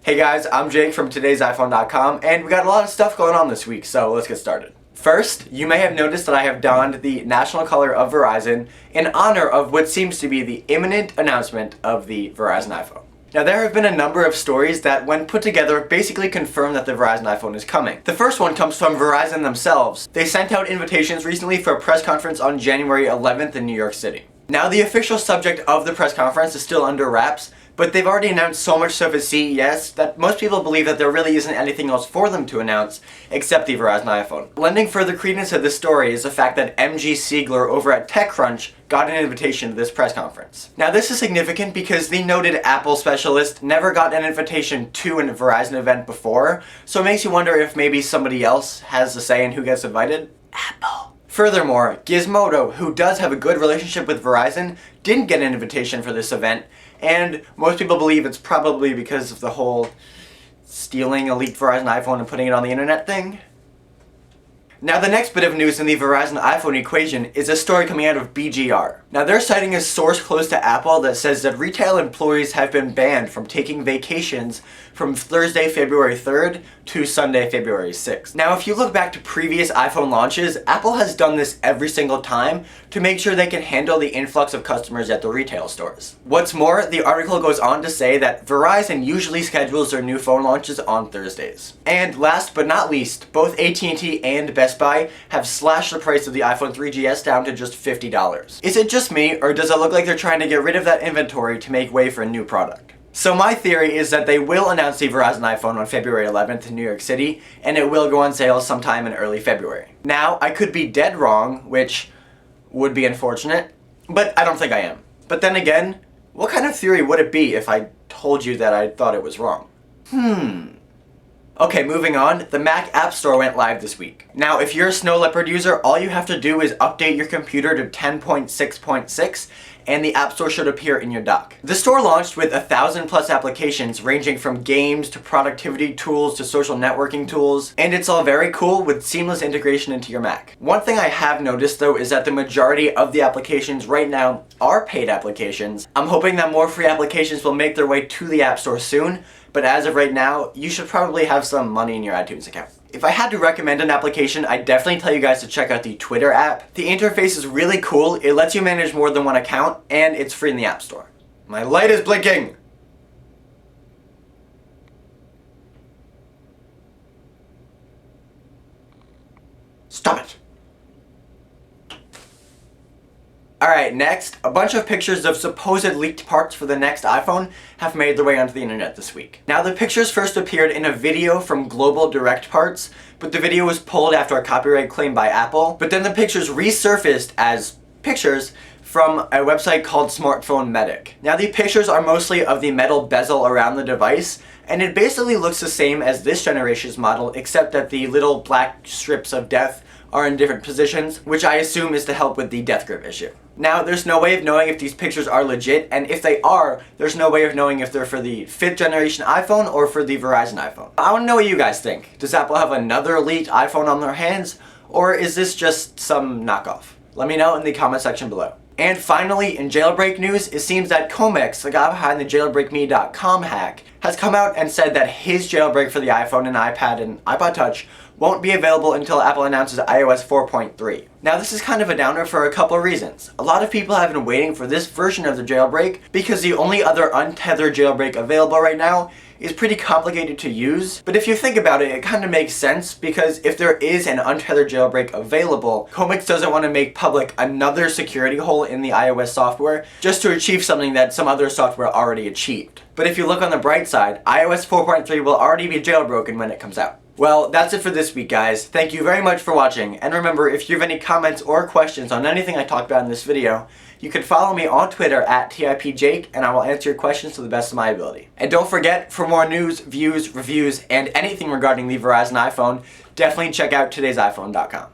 Hey guys, I'm Jake from TodaysiPhone.com, and we got a lot of stuff going on this week, so let's get started. First, you may have noticed that I have donned the national color of Verizon in honor of what seems to be the imminent announcement of the Verizon iPhone. Now, there have been a number of stories that, when put together, basically confirm that the Verizon iPhone is coming. The first one comes from Verizon themselves. They sent out invitations recently for a press conference on January 11th in New York City. Now, the official subject of the press conference is still under wraps, but they've already announced so much stuff at CES that most people believe that there really isn't anything else for them to announce except the Verizon iPhone. Lending further credence to this story is the fact that MG Siegler over at TechCrunch got an invitation to this press conference. Now, this is significant because the noted Apple specialist never got an invitation to a Verizon event before, so it makes you wonder if maybe somebody else has a say in who gets invited. Apple. Furthermore, Gizmodo, who does have a good relationship with Verizon, didn't get an invitation for this event, and most people believe it's probably because of the whole stealing a leaked Verizon iPhone and putting it on the internet thing. Now, the next bit of news in the Verizon iPhone equation is a story coming out of BGR. Now, they're citing a source close to Apple that says that retail employees have been banned from taking vacations from Thursday, February 3rd to Sunday, February 6th. Now, if you look back to previous iPhone launches, Apple has done this every single time to make sure they can handle the influx of customers at the retail stores. What's more, the article goes on to say that Verizon usually schedules their new phone launches on Thursdays. And last but not least, both AT&T and Best Buy have slashed the price of the iPhone 3GS down to just $50. Is it just me, or does it look like they're trying to get rid of that inventory to make way for a new product? So my theory is that they will announce the Verizon iPhone on February 11th in New York City, and it will go on sale sometime in early February. Now, I could be dead wrong, which would be unfortunate, but I don't think I am. But then again, what kind of theory would it be if I told you that I thought it was wrong? Okay, moving on, the Mac App Store went live this week. Now, if you're a Snow Leopard user, all you have to do is update your computer to 10.6.6, and the App Store should appear in your dock. The store launched with 1,000 plus applications ranging from games to productivity tools to social networking tools, and it's all very cool with seamless integration into your Mac. One thing I have noticed though is that the majority of the applications right now are paid applications. I'm hoping that more free applications will make their way to the App Store soon, but as of right now, you should probably have some money in your iTunes account. If I had to recommend an application, I'd definitely tell you guys to check out the Twitter app. The interface is really cool, it lets you manage more than one account, and it's free in the App Store. My light is blinking! Stop it! Alright, next, a bunch of pictures of supposed leaked parts for the next iPhone have made their way onto the internet this week. Now, the pictures first appeared in a video from Global Direct Parts, but the video was pulled after a copyright claim by Apple. But then the pictures resurfaced as pictures from a website called Smartphone Medic. Now, the pictures are mostly of the metal bezel around the device, and it basically looks the same as this generation's model, except that the little black strips of death are in different positions, which I assume is to help with the death grip issue. Now, there's no way of knowing if these pictures are legit, and if they are, there's no way of knowing if they're for the 5th generation iPhone or for the Verizon iPhone. I want to know what you guys think. Does Apple have another leaked iPhone on their hands, or is this just some knockoff? Let me know in the comment section below. And finally, in jailbreak news, it seems that Comex, the guy behind the jailbreakme.com hack, has come out and said that his jailbreak for the iPhone and iPad and iPod Touch won't be available until Apple announces iOS 4.3. Now, this is kind of a downer for a couple of reasons. A lot of people have been waiting for this version of the jailbreak because the only other untethered jailbreak available right now is pretty complicated to use. But if you think about it, it kind of makes sense because if there is an untethered jailbreak available, Comex doesn't want to make public another security hole in the iOS software just to achieve something that some other software already achieved. But if you look on the bright side, iOS 4.3 will already be jailbroken when it comes out. Well, that's it for this week, guys. Thank you very much for watching, and remember, if you have any comments or questions on anything I talked about in this video, you can follow me on Twitter at TIPJake, and I will answer your questions to the best of my ability. And don't forget, for more news, views, reviews, and anything regarding the Verizon iPhone, definitely check out TodaysiPhone.com.